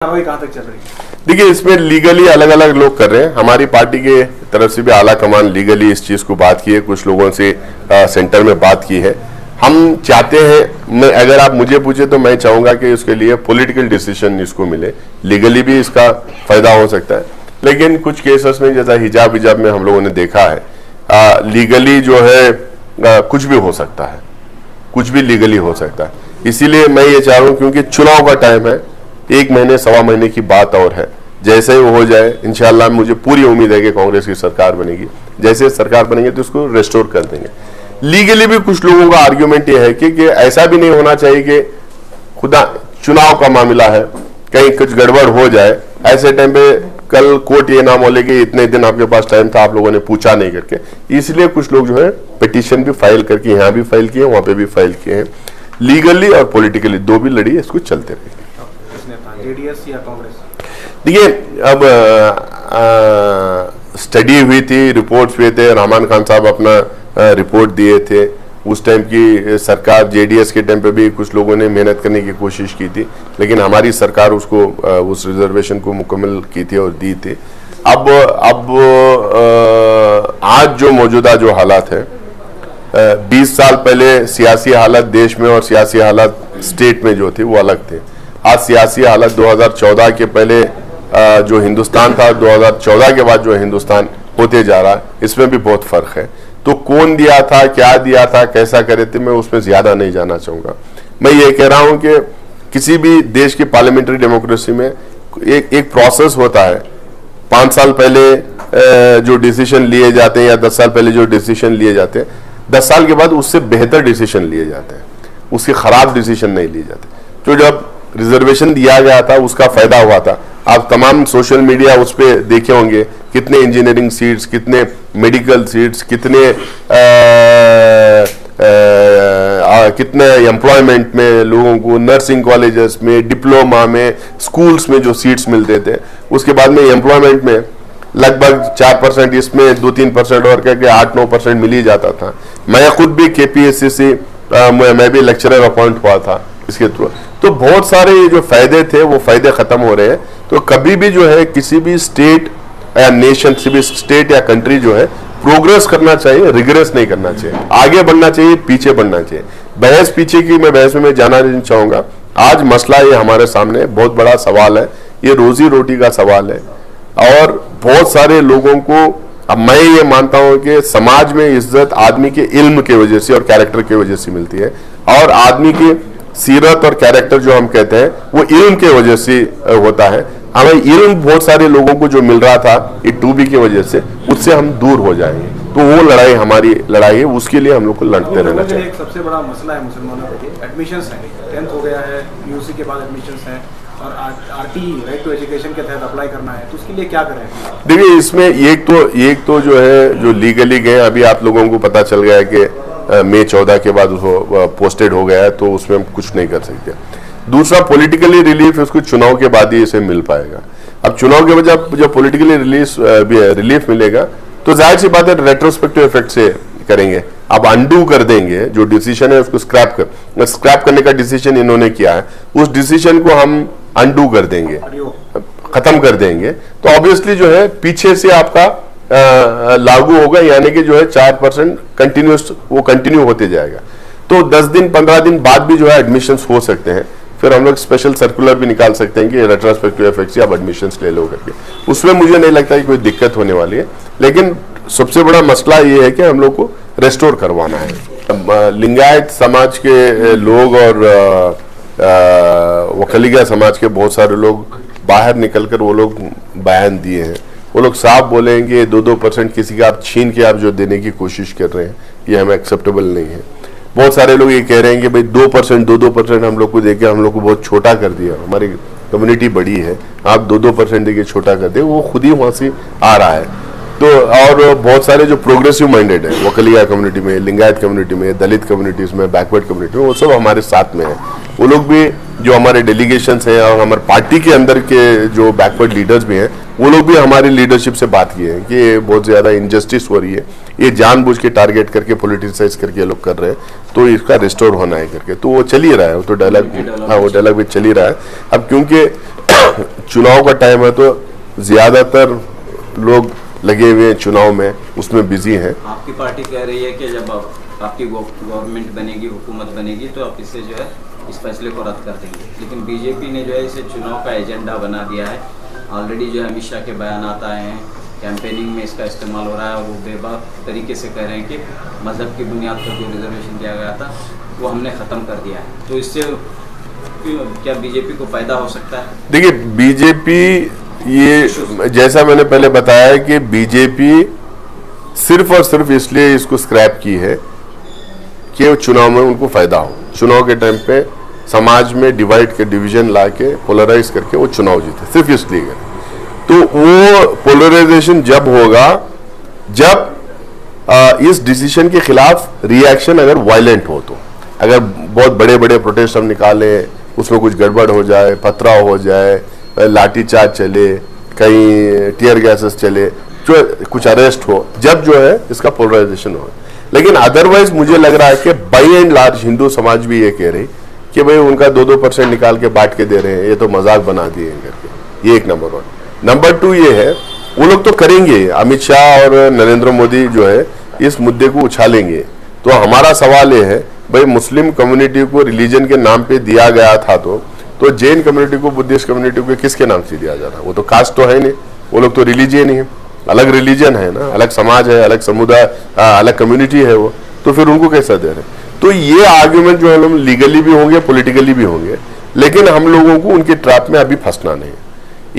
कार्रवाई कहां तक चल रही है? देखिए, इसमें लीगली अलग अलग लोग कर रहे हैं। हमारी पार्टी के तरफ से भी आला कमान लीगली इस चीज को बात की है, कुछ लोगों से सेंटर में बात की है। हम चाहते हैं, अगर आप मुझे पूछे तो मैं चाहूंगा कि उसके लिए पॉलिटिकल डिसीजन इसको मिले। लीगली भी इसका फायदा हो सकता है, लेकिन कुछ केसेस में जैसा हिजाब में हम लोगों ने देखा है, लीगली जो है कुछ भी हो सकता है, कुछ भी लीगली हो सकता है। इसीलिए मैं ये चाह रहा हूं, क्योंकि चुनाव का टाइम है, 1 महीने सवा महीने की बात और है। जैसे ही वो हो जाए, इंशाल्लाह मुझे पूरी उम्मीद है कि कांग्रेस की सरकार बनेगी। जैसे सरकार बनेगी तो उसको रेस्टोर कर देंगे। लीगली भी कुछ लोगों का आर्ग्यूमेंट ये है कि ऐसा भी नहीं होना चाहिए कि खुदा चुनाव का मामला है, कहीं कुछ गड़बड़ हो जाए, ऐसे टाइम पे कल कोर्ट ये ना बोले कि इतने दिन आपके पास टाइम था, आप लोगों ने पूछा नहीं करके। इसलिए कुछ लोग जो है पिटीशन भी फाइल करके, यहाँ भी फाइल किए, वहां पे भी फाइल किए हैं। लीगली और पॉलिटिकली दो भी लड़ी, इसको चलते रहेगी। जेडीएस या कांग्रेस? देखिए, अब स्टडी हुई थी, रिपोर्ट्स हुए थे, रहमान खान साहब अपना रिपोर्ट दिए थे। उस टाइम की सरकार, जेडीएस के टाइम पे भी कुछ लोगों ने मेहनत करने की कोशिश की थी, लेकिन हमारी सरकार उसको उस रिजर्वेशन को मुकम्मल की थी और दी थी। अब आज जो मौजूदा जो हालात है, 20 साल पहले सियासी हालत देश में और सियासी हालत स्टेट में जो थे वो अलग थे। आज सियासी हालत 2014 के पहले जो हिंदुस्तान था, 2014 के बाद जो हिंदुस्तान होते जा रहा है, इसमें भी बहुत फर्क है। तो कौन दिया था, क्या दिया था, कैसा करे थे, मैं उसमें ज्यादा नहीं जाना चाहूंगा। मैं ये कह रहा हूं कि किसी भी देश की पार्लियामेंट्री डेमोक्रेसी में एक प्रोसेस होता है। 5 साल पहले जो डिसीजन लिए जाते हैं या 10 साल पहले जो डिसीजन लिए जाते हैं, 10 साल के बाद उससे बेहतर डिसीजन लिए जाते हैं, उसके खराब डिसीजन नहीं लिए जाते। तो जब रिजर्वेशन दिया गया था उसका फायदा हुआ था। आप तमाम सोशल मीडिया उस पर देखे होंगे, कितने इंजीनियरिंग सीट्स, कितने मेडिकल सीट्स, कितने एम्प्लॉयमेंट में लोगों को, नर्सिंग कॉलेजेस में, डिप्लोमा में, स्कूल्स में जो सीट्स मिलते थे, उसके बाद में एम्प्लॉयमेंट में लगभग 4%, इसमें 2-3% और करके 8-9% मिल ही जाता था। मैं खुद भी KPSC मैं भी लेक्चरर अपॉइंट हुआ था इसके थ्रू। तो बहुत सारे ये जो फायदे थे वो फायदे खत्म हो रहे हैं। तो कभी भी जो है किसी भी स्टेट या नेशन, किसी भी स्टेट या कंट्री जो है प्रोग्रेस करना चाहिए, रिग्रेस नहीं करना चाहिए, आगे बढ़ना चाहिए, पीछे बढ़ना चाहिए। बहस पीछे की बहस में मैं जाना नहीं चाहूंगा। आज मसला ये हमारे सामने बहुत बड़ा सवाल है, ये रोजी रोटी का सवाल है। और बहुत सारे लोगों को, अब मैं ये मानता हूं कि समाज में इज्जत आदमी के इल्म की वजह से और कैरेक्टर की वजह से मिलती है, और आदमी की सीरत और कैरेक्टर जो हम कहते हैं वो इल्म के वजह से होता है। हमें इल्म बहुत सारे लोगों को जो मिल रहा था ये 2B की वजह से, उससे हम दूर हो जाएंगे। तो वो लड़ाई हमारी लड़ाई है, उसके लिए हम लोग को लड़ते रहना चाहिए। एक सबसे बड़ा मसला है मुसलमानों के लिए एडमिशंस है। 10th हो गया है, UC के बाद एडमिशंस है, और RT राइट टू एजुकेशन के तहत अप्लाई करना है, तो उसके लिए क्या करें? देखिए, इसमें एक तो जो है जो लीगली गए, अभी आप लोगों को पता चल गया है कि मई 14 के बाद वो पोस्टेड हो गया है, तो उसमें हम कुछ नहीं कर सकते। दूसरा, पॉलिटिकली रिलीफ उसको चुनाव के बाद ही इसे मिल पाएगा। अब चुनाव के बाद जब पॉलिटिकली रिलीफ मिलेगा तो जाहिर सी बात है रेट्रोस्पेक्टिव इफेक्ट से करेंगे। अब अनडू कर देंगे जो डिसीजन है, उसको स्क्रैप करने का डिसीजन इन्होंने किया है, उस डिसीजन को हम अनडू कर देंगे, खत्म कर देंगे। तो ऑब्वियसली जो है पीछे से आपका लागू होगा, यानी कि जो है 4% कंटिन्यूस वो कंटिन्यू होते जाएगा। तो 10 दिन 15 दिन बाद भी जो है एडमिशंस हो सकते हैं। फिर हम लोग स्पेशल सर्कुलर भी निकाल सकते हैं कि रेट्रोस्पेक्टिव इफेक्ट से आप एडमिशंस ले लो करके। उसमें मुझे नहीं लगता कि कोई दिक्कत होने वाली है, लेकिन सबसे बड़ा मसला ये है कि हम लोग को रेस्टोर करवाना है। लिंगायत समाज के लोग और वकलीगा समाज के बहुत सारे लोग बाहर निकलकर वो लोग बयान दिए हैं। वो लोग साफ बोलेंगे 2-2% किसी का आप छीन के आप जो देने की कोशिश कर रहे हैं, ये हमें एक्सेप्टेबल नहीं है। बहुत सारे लोग ये कह रहे हैं कि भाई 2% हम लोग को देके हम लोग को बहुत छोटा कर दिया, हमारी कम्युनिटी बड़ी है, आप 2% देके छोटा कर दे, वो खुद ही वहां से आ रहा है। तो और बहुत सारे जो प्रोग्रेसिव माइंडेड है वकलिया कम्युनिटी में, लिंगायत कम्युनिटी में, दलित कम्युनिटीज में, बैकवर्ड कम्युनिटी में, वो सब हमारे साथ में है। वो लोग भी जो हमारे डेलीगेशंस हैं और हमारे पार्टी के अंदर के जो बैकवर्ड लीडर्स भी हैं, वो लोग भी हमारी लीडरशिप से बात किए हैं कि ये बहुत ज्यादा इनजस्टिस हो रही है, ये जानबूझ के टारगेट करके पॉलिटिसाइज करके लोग कर रहे हैं, तो इसका रिस्टोर होना है करके। तो वो चल ही रहा है, वो तो डायलॉग, हाँ वो डायलॉग भी चल ही रहा है। अब क्योंकि चुनाव का टाइम है तो ज्यादातर लोग लगे हुए हैं चुनाव में, उसमें बिजी हैं। आपकी पार्टी कह रही है कि जब आपकी गवर्नमेंट बनेगी, हुकूमत बनेगी, तो आप इससे जो है इस फैसले को रद्द कर देंगे, लेकिन बीजेपी ने जो है इसे चुनाव का एजेंडा बना दिया है। ऑलरेडी जो है अमित शाह के बयान आए हैं, कैंपेनिंग में इसका इस्तेमाल हो रहा है, और वो बेबाक तरीके से कह रहे हैं कि मजहब की बुनियाद पर जो रिजर्वेशन दिया गया था वो हमने ख़त्म कर दिया है। तो इससे क्या बीजेपी को फायदा हो सकता है? देखिए, बीजेपी, ये जैसा मैंने पहले बताया कि बीजेपी सिर्फ और सिर्फ इसलिए इसको स्क्रैप की है कि वो चुनाव में उनको फायदा हो। चुनाव के टाइम पे समाज में डिवीजन ला के पोलराइज करके वो चुनाव जीते, सिर्फ इसलिए। तो वो पोलराइजेशन जब होगा जब इस डिसीजन के खिलाफ रिएक्शन अगर वायलेंट हो, तो अगर बहुत बड़े बड़े प्रोटेस्ट हम निकालें, उसमें कुछ गड़बड़ हो जाए, पथराव हो जाए, लाठीचार्ज चले, कहीं टीयर गैसेस चले, जो कुछ अरेस्ट हो, जब जो है इसका पोलराइजेशन हो। लेकिन अदरवाइज मुझे लग रहा है कि बाई एंड लार्ज हिंदू समाज भी ये कह रही कि भाई उनका 2-2% निकाल के बांट के दे रहे हैं, ये तो मजाक बना दिए करके। ये एक नंबर 1। नंबर 2 ये है, वो लोग तो करेंगे, अमित शाह और नरेंद्र मोदी जो है इस मुद्दे को उछालेंगे। तो हमारा सवाल ये है, भाई मुस्लिम कम्युनिटी को रिलीजन के नाम पे दिया गया था, तो जैन कम्युनिटी को, बुद्धिस्ट कम्युनिटी को किसके नाम से दिया जा रहा है? वो तो कास्ट तो है नहीं, वो लोग तो रिलीजियन ही है, अलग रिलीजन है ना, अलग समाज है, अलग समुदाय, अलग कम्युनिटी है वो, तो फिर उनको कैसा दे रहे? तो ये आर्ग्यूमेंट जो है हम लीगली भी होंगे, पॉलिटिकली भी होंगे, लेकिन हम लोगों को उनके ट्रैप में अभी फंसना नहीं।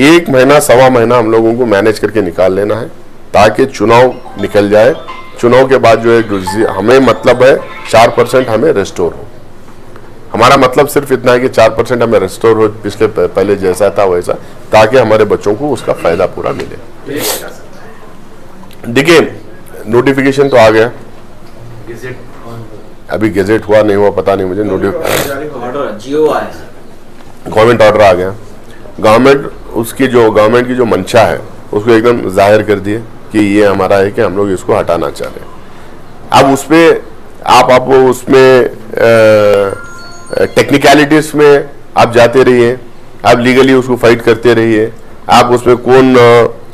1 महीना, सवा महीना हम लोगों को मैनेज करके निकाल लेना है ताकि चुनाव निकल जाए। चुनाव के बाद जो है हमें मतलब है 4% हमें रेस्टोर हो। हमारा मतलब सिर्फ इतना है कि 4% हमें रेस्टोर हो, पिछले पहले जैसा था वैसा, ताकि हमारे बच्चों को उसका फायदा पूरा मिले। देखिए, नोटिफिकेशन तो आ गया, अभी गेजेट हुआ नहीं हुआ पता नहीं मुझे। गवर्नमेंट ऑर्डर आ गया। गवर्नमेंट की जो मंशा है उसको एकदम जाहिर कर दिए कि ये हमारा है कि हम लोग इसको हटाना चाह रहे हैं। अब उसमें आप उसमें टेक्निकलिटीज में आप जाते रहिए, आप लीगली उसको फाइट करते रहिए, आप उसमें कौन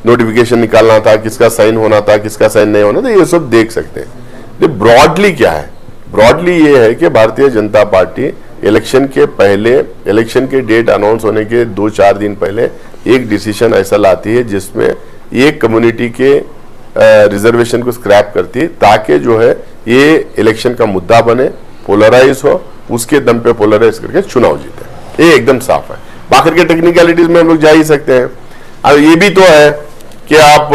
नोटिफिकेशन निकालना था, किसका साइन होना था, किसका साइन नहीं होना था, ये सब देख सकते हैं। ब्रॉडली क्या है? ब्रॉडली ये है कि भारतीय जनता पार्टी इलेक्शन के पहले, इलेक्शन के डेट अनाउंस होने के 2-4 दिन पहले एक डिसीजन ऐसा लाती है जिसमें एक कम्युनिटी के रिजर्वेशन को स्क्रैप करती है, ताकि जो है ये इलेक्शन का मुद्दा बने, पोलराइज हो, उसके दम पे पोलराइज करके चुनाव जीते। ये एकदम साफ है। बाकी के टेक्निकलिटीज में हम लोग जा ही सकते हैं। अब ये भी तो है कि आप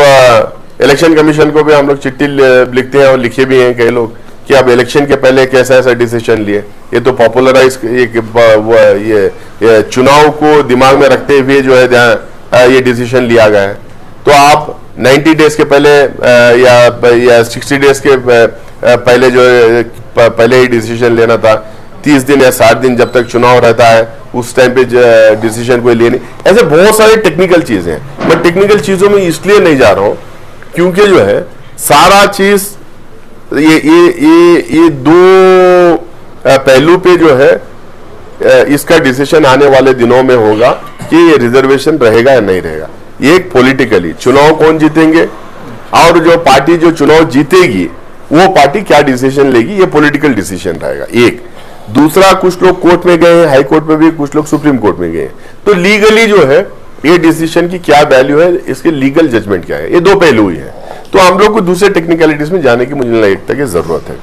इलेक्शन कमीशन को भी हम लोग चिट्ठी लिखते हैं, और लिखे भी हैं कई लोग, कि अब इलेक्शन के पहले कैसा ऐसा डिसीजन लिए। ये तो पॉपुलराइज, ये चुनाव को दिमाग में रखते हुए जो है ये डिसीजन लिया गया है। तो आप 90 डेज के पहले या 60 डेज के पहले जो पहले ही डिसीजन लेना था, 30 दिन या 60 दिन जब तक चुनाव रहता है उस टाइम पे डिसीजन कोई लेनी। ऐसे बहुत सारे टेक्निकल चीजें हैं। मैं टेक्निकल चीजों में इसलिए नहीं जा रहा हूं क्योंकि जो है सारा चीज ये 2 पहलू पे जो है इसका डिसीजन आने वाले दिनों में होगा कि ये रिजर्वेशन रहेगा या नहीं रहेगा। एक पॉलिटिकली चुनाव कौन जीतेंगे, और जो पार्टी जो चुनाव जीतेगी वो पार्टी क्या डिसीजन लेगी, ये पॉलिटिकल डिसीजन रहेगा। एक दूसरा, कुछ लोग कोर्ट में गए हैं, हाई कोर्ट में भी, कुछ लोग सुप्रीम कोर्ट में गए हैं, तो लीगली जो है ये डिसीजन की क्या वैल्यू है, इसके लीगल जजमेंट क्या है, ये 2 पहलू ही है। तो हम लोग को दूसरे टेक्निकलिटीज में जाने की मुझे नहीं लगता कि जरूरत है।